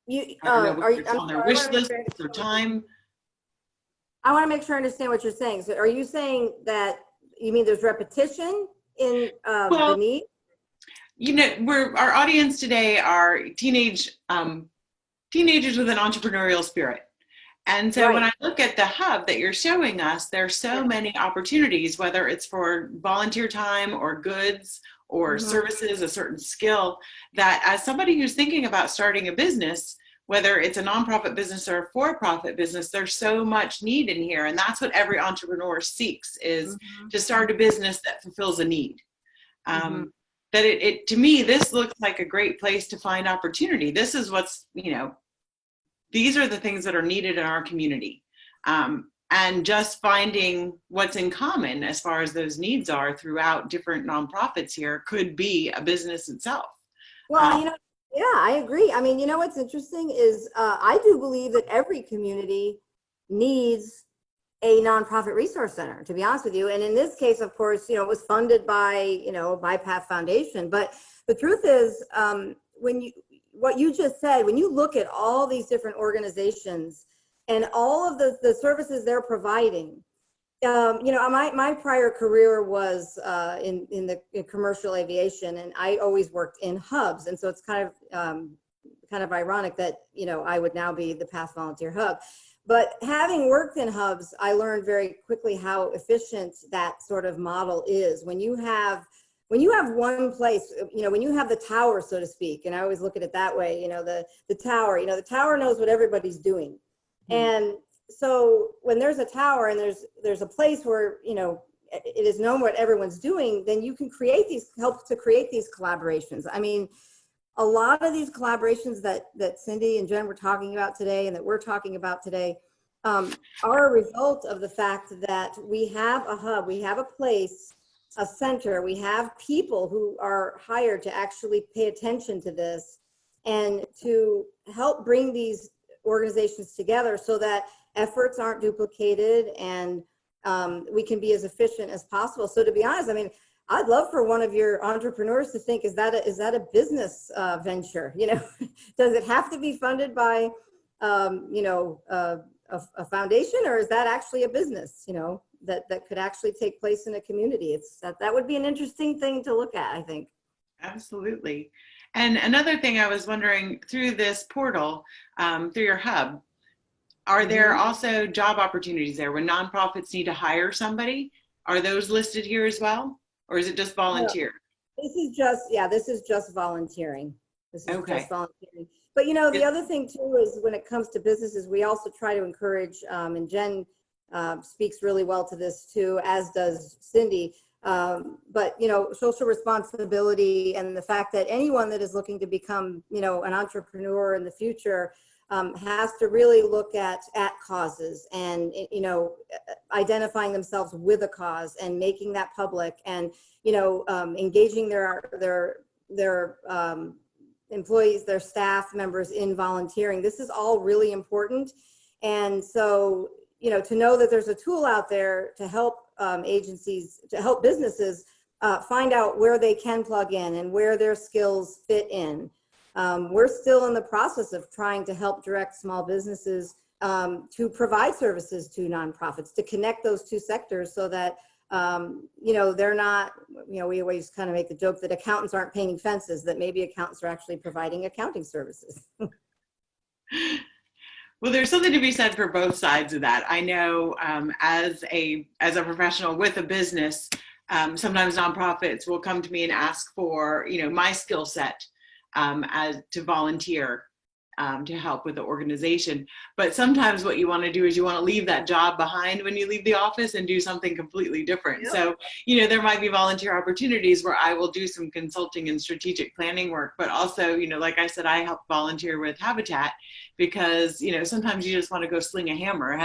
their wish list or time? I want to make sure I understand what you're saying. So are you saying that you mean there's repetition in the need? Our audience today are teenagers with an entrepreneurial spirit. And so when I look at the hub that you're showing us, there's so many opportunities, whether it's for volunteer time or goods or services, a certain skill, that as somebody who's thinking about starting a business, whether it's a nonprofit business or a for-profit business, there's so much need in here. And that's what every entrepreneur seeks, is to start a business that fulfills a need. That to me, this looks like a great place to find opportunity. This is what's, these are the things that are needed in our community. And just finding what's in common as far as those needs are throughout different nonprofits here could be a business itself. Well, yeah, I agree. I mean, what's interesting is I do believe that every community needs a nonprofit resource center, to be honest with you. And in this case, of course, it was funded by, by Path Foundation. But the truth is, what you just said, when you look at all these different organizations and all of the services they're providing, my prior career was in commercial aviation, and I always worked in hubs. And so it's kind of ironic that, I would now be the Path Volunteer Hub. But having worked in hubs, I learned very quickly how efficient that sort of model is. When you have one place, when you have the tower, so to speak, and I always look at it that way, the tower, the tower knows what everybody's doing. And so when there's a tower and there's a place where, it is known what everyone's doing, then you can help to create these collaborations. I mean, a lot of these collaborations that Cindy and Jen were talking about today and that we're talking about today are a result of the fact that we have a hub, we have a place, a center, we have people who are hired to actually pay attention to this and to help bring these organizations together so that efforts aren't duplicated and we can be as efficient as possible. So to be honest, I mean, I'd love for one of your entrepreneurs to think, is that a business venture? Does it have to be funded by, a foundation, or is that actually a business, that could actually take place in a community? That would be an interesting thing to look at, I think. Absolutely. And another thing I was wondering, through this portal, through your hub, are there also job opportunities there when nonprofits need to hire somebody? Are those listed here as well? Or is it just volunteer? No, this is just volunteering. This is Okay. just volunteering. But the other thing too is when it comes to businesses, we also try to encourage, and Jen speaks really well to this too, as does Cindy. But social responsibility and the fact that anyone that is looking to become, an entrepreneur in the future has to really look at causes and, identifying themselves with a cause and making that public and, engaging their employees, their staff members in volunteering. This is all really important. And so, to know that there's a tool out there to help agencies, to help businesses find out where they can plug in and where their skills fit in. We're still in the process of trying to help direct small businesses to provide services to nonprofits, to connect those two sectors so that, they're not, we always kind of make the joke that accountants aren't painting fences, that maybe accountants are actually providing accounting services. Well, there's something to be said for both sides of that. I know as a professional with a business, sometimes nonprofits will come to me and ask for, my skill set to volunteer to help with the organization. But sometimes what you want to do is you want to leave that job behind when you leave the office and do something completely different. Yep. So, there might be volunteer opportunities where I will do some consulting and strategic planning work, but also, like I said, I help volunteer with Habitat because, sometimes you just want to go sling a hammer,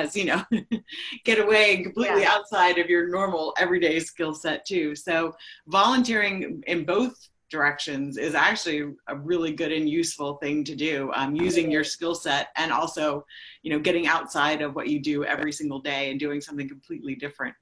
get away completely outside of your normal everyday skill set too. So volunteering in both directions is actually a really good and useful thing to do, using your skill set and also, getting outside of what you do every single day and doing something completely different.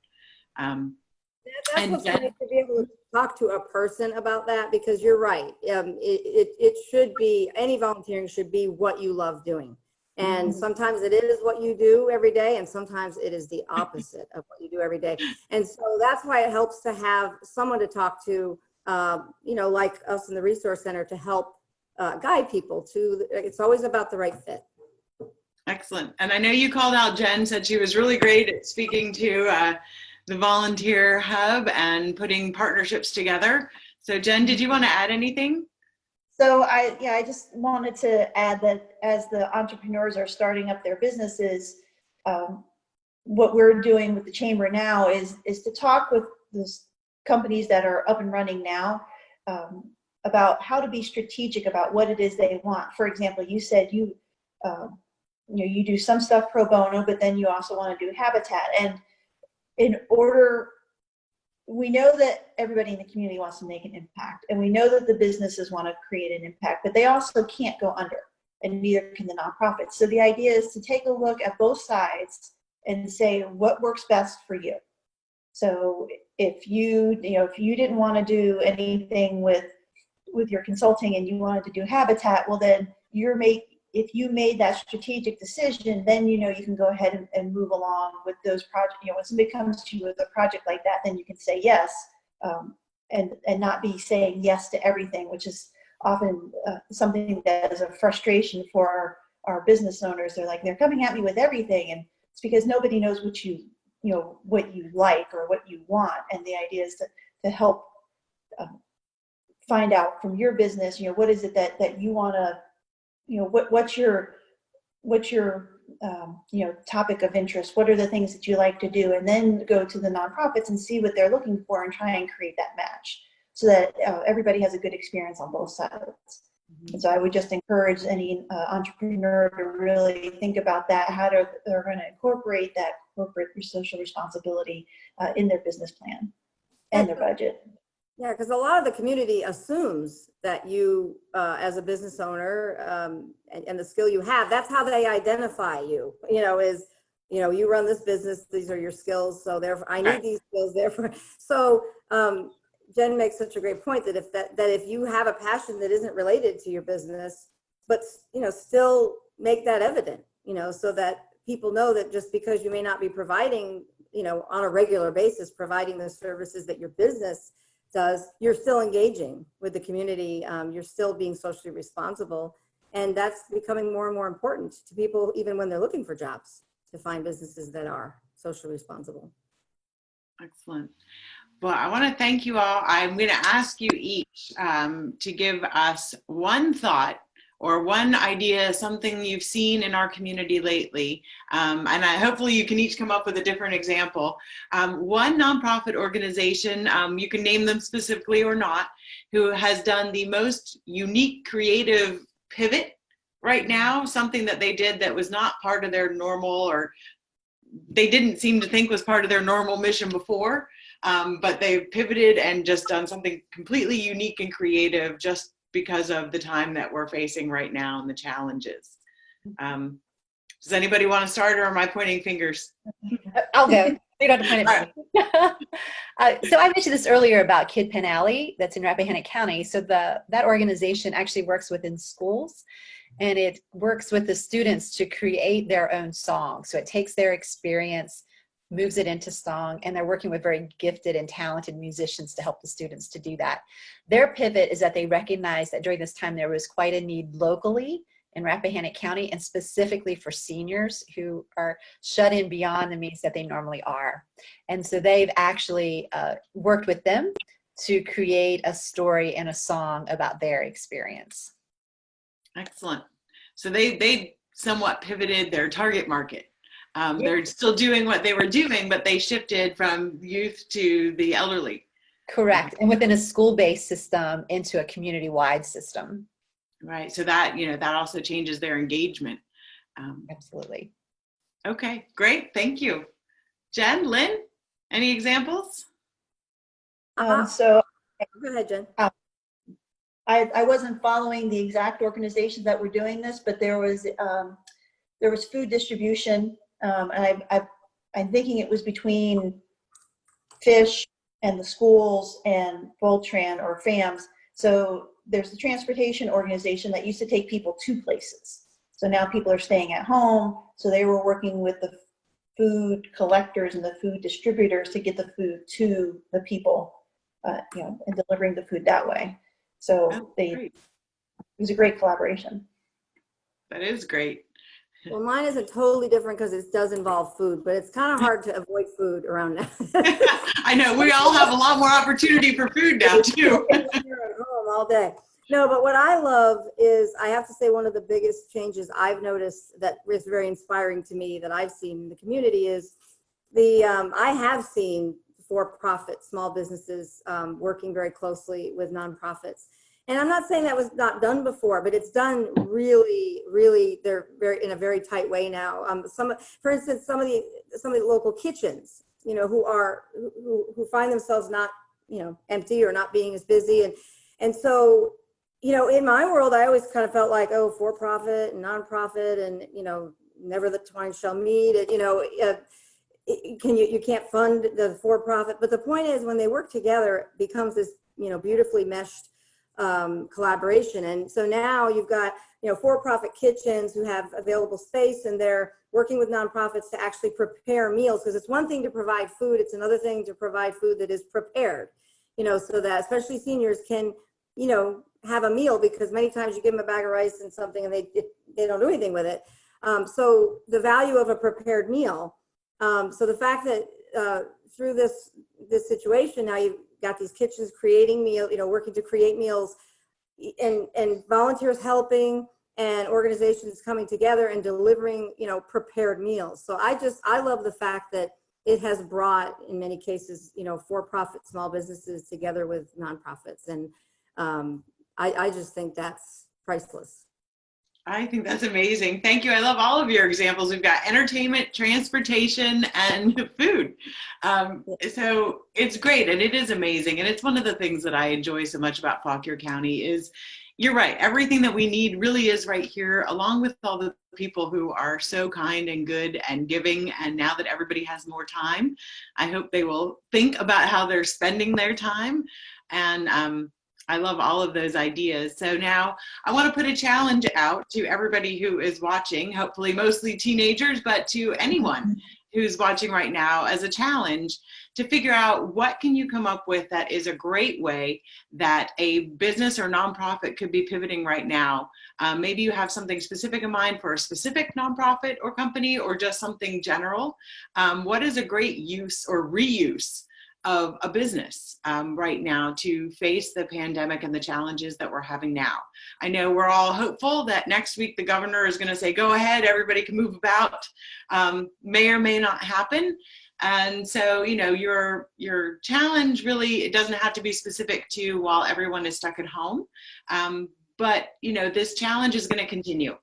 That's what's nice to be able to talk to a person about that, because you're right. It should be, any volunteering should be what you love doing. And sometimes it is what you do every day, and sometimes it is the opposite of what you do every day. And so that's why it helps to have someone to talk to, like us in the Resource Center, to help guide people to, it's always about the right fit. Excellent. And I know you called out Jen, said she was really great at speaking to the Volunteer Hub and putting partnerships together. So Jen, did you want to add anything? So I just wanted to add that as the entrepreneurs are starting up their businesses, what we're doing with the chamber now is to talk with those companies that are up and running now about how to be strategic about what it is they want. For example, you said you do some stuff pro bono, but then you also want to do Habitat. And we know that everybody in the community wants to make an impact, and we know that the businesses want to create an impact, but they also can't go under, and neither can the nonprofits. So the idea is to take a look at both sides and say what works best for you. So if you didn't want to do anything with your consulting and you wanted to do habitat, well then if you made that strategic decision, then you can go ahead and move along with those projects. When somebody comes to you with a project like that, then you can say yes, and not be saying yes to everything, which is often something that is a frustration for our business owners. They're coming at me with everything, and it's because nobody knows what you like or what you want. And the idea is to help find out from your business, what is it that you want to, what's your topic of interest? What are the things that you like to do? And then go to the nonprofits and see what they're looking for and try and create that match so that everybody has a good experience on both sides. Mm-hmm. And so I would just encourage any entrepreneur to really think about that, how they're going to incorporate that corporate social responsibility in their business plan and their budget. Yeah, because a lot of the community assumes that you, as a business owner, and the skill you have, that's how they identify you. You run this business; these are your skills. So therefore, I need these skills. Therefore, so Jen makes such a great point that if you have a passion that isn't related to your business, but still make that evident. So that people know that just because you may not be providing, on a regular basis, providing the services that your business does, you're still engaging with the community. You're still being socially responsible. And that's becoming more and more important to people, even when they're looking for jobs, to find businesses that are socially responsible. Excellent. Well, I want to thank you all. I'm going to ask you each to give us one thought or one idea, something you've seen in our community lately. And hopefully you can each come up with a different example. One nonprofit organization, you can name them specifically or not, who has done the most unique creative pivot right now, something that they did that was not part of their normal, or they didn't seem to think was part of their normal mission before, but they've pivoted and just done something completely unique and creative just because of the time that we're facing right now and the challenges. Does anybody want to start, or am I pointing fingers? I'll go. You don't have to point at me. So I mentioned this earlier about Kid Pen Alley that's in Rappahannock County. So that organization actually works within schools, and it works with the students to create their own song. So it takes their experience, moves it into song, and they're working with very gifted and talented musicians to help the students to do that. Their pivot is that they recognize that during this time there was quite a need locally in Rappahannock County, and specifically for seniors who are shut in beyond the means that they normally are. And so they've actually worked with them to create a story and a song about their experience. Excellent. So they somewhat pivoted their target market. They're still doing what they were doing, but they shifted from youth to the elderly. Correct. And within a school-based system into a community-wide system. Right. So that, that also changes their engagement. Absolutely. Okay, great. Thank you. Jen, Lynn, any examples? So go ahead, Jen. I wasn't following the exact organizations that were doing this, but there was food distribution. And I'm thinking it was between Fish and the schools and Voltran or FAMS. So there's the transportation organization that used to take people to places. So now people are staying at home. So they were working with the food collectors and the food distributors to get the food to the people, and delivering the food that way. So it was a great collaboration. That is great. Well, mine isn't totally different because it does involve food, but it's kind of hard to avoid food around now. I know, we all have a lot more opportunity for food now too. Here at home all day. No, but what I love is, I have to say, one of the biggest changes I've noticed that is very inspiring to me that I've seen in the community is I have seen for-profit small businesses working very closely with nonprofits. And I'm not saying that was not done before, but it's done really, really, they're in a very tight way now. For instance, some of the local kitchens, who find themselves not, empty or not being as busy. And so, in my world, I always kind of felt like, oh, for-profit and nonprofit and, never the twine shall meet, you can't fund the for-profit, but the point is when they work together, it becomes this, beautifully meshed collaboration. And so now you've got, for-profit kitchens who have available space, and they're working with nonprofits to actually prepare meals, because it's one thing to provide food, it's another thing to provide food that is prepared, so that especially seniors can, have a meal, because many times you give them a bag of rice and something and they don't do anything with it. So the value of a prepared meal. So the fact that through this situation, now you've got these kitchens creating meal, working to create meals, and volunteers helping, and organizations coming together and delivering, prepared meals. So I love the fact that it has brought, in many cases, for-profit small businesses together with nonprofits. And I just think that's priceless. I think that's amazing. Thank you. I love all of your examples. We've got entertainment, transportation, and food. So it's great, and it is amazing. And it's one of the things that I enjoy so much about Fauquier County is, you're right, everything that we need really is right here, along with all the people who are so kind and good and giving. And now that everybody has more time, I hope they will think about how they're spending their time. And I love all of those ideas. So now I want to put a challenge out to everybody who is watching, hopefully mostly teenagers, but to anyone who's watching right now, as a challenge to figure out what can you come up with that is a great way that a business or nonprofit could be pivoting right now. Maybe you have something specific in mind for a specific nonprofit or company, or just something general. What is a great use or reuse of a business right now to face the pandemic and the challenges that we're having now? I know we're all hopeful that next week the governor is going to say, go ahead, everybody can move about. May or may not happen. And so, your challenge really, it doesn't have to be specific to while everyone is stuck at home. But, this challenge is going to continue.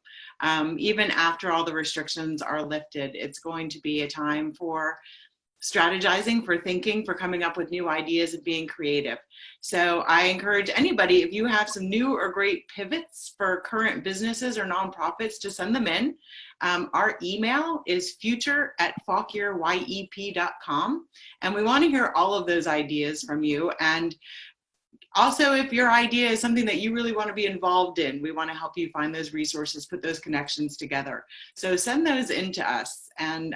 Even after all the restrictions are lifted, it's going to be a time for strategizing, for thinking, for coming up with new ideas and being creative. So I encourage anybody, if you have some new or great pivots for current businesses or nonprofits, to send them in. Our email is future@fauquieryep.com. And we want to hear all of those ideas from you. And also, if your idea is something that you really want to be involved in, we want to help you find those resources, put those connections together. So send those in to us, and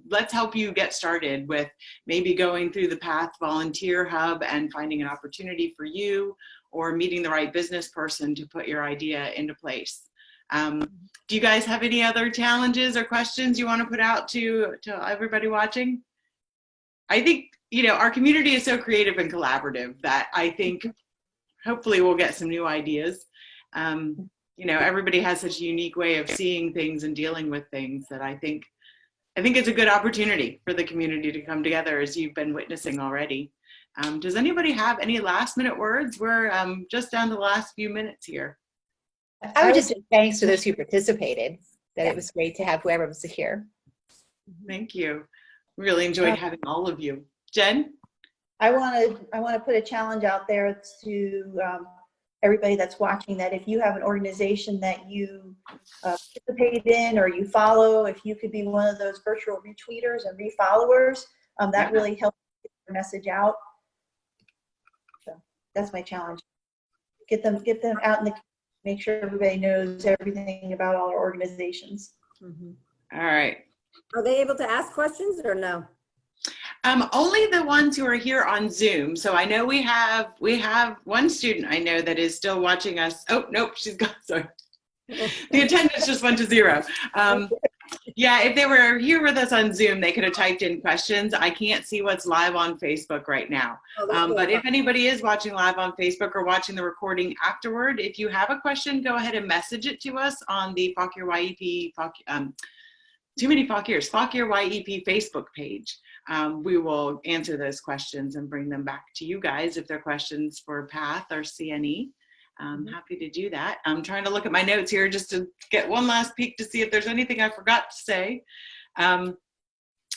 let's help you get started with maybe going through the Path Volunteer Hub and finding an opportunity for you, or meeting the right business person to put your idea into place. Do you guys have any other challenges or questions you want to put out to everybody watching? I think, our community is so creative and collaborative that I think hopefully we'll get some new ideas. Everybody has such a unique way of seeing things and dealing with things that I think it's a good opportunity for the community to come together, as you've been witnessing already. Does anybody have any last minute words? We're just down to the last few minutes here. I would just say thanks to those who participated, that it was great to have whoever was here. Thank you. Really enjoyed having all of you. Jen? I want to put a challenge out there to everybody that's watching, that if you have an organization that you participate in or you follow, if you could be one of those virtual retweeters and refollowers, that really helps get your message out. So that's my challenge. Get them out in the, make sure everybody knows everything about all our organizations. Mm-hmm. All right. Are they able to ask questions or no? Only the ones who are here on Zoom. So I know we have one student I know that is still watching us. Oh, nope, she's gone. Sorry. The attendance just went to 0. Yeah, if they were here with us on Zoom, they could have typed in questions. I can't see what's live on Facebook right now. But if anybody is watching live on Facebook or watching the recording afterward, if you have a question, go ahead and message it to us on the Fauquier YEP, too many Fauquiers, Fauquier YEP Facebook page. We will answer those questions and bring them back to you guys if they're questions for PATH or CNE. I'm happy to do that. I'm trying to look at my notes here just to get one last peek to see if there's anything I forgot to say. For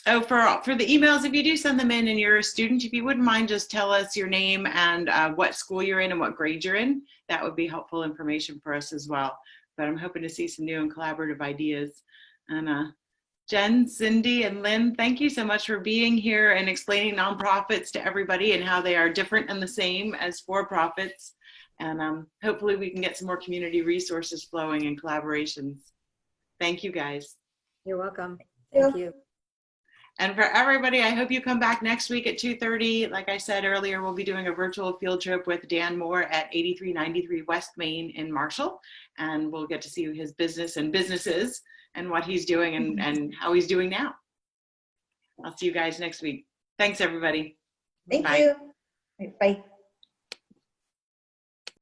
the emails, if you do send them in and you're a student, if you wouldn't mind, just tell us your name and what school you're in and what grade you're in. That would be helpful information for us as well. But I'm hoping to see some new and collaborative ideas. And Jen, Cindy, and Lynn, thank you so much for being here and explaining nonprofits to everybody and how they are different and the same as for-profits. And hopefully we can get some more community resources flowing and collaborations. Thank you, guys. You're welcome. Yeah. Thank you. And for everybody, I hope you come back next week at 2:30. Like I said earlier, we'll be doing a virtual field trip with Dan Moore at 8393 West Main in Marshall. And we'll get to see his business and businesses and what he's doing and how he's doing now. I'll see you guys next week. Thanks, everybody. Thank Bye. you. Bye.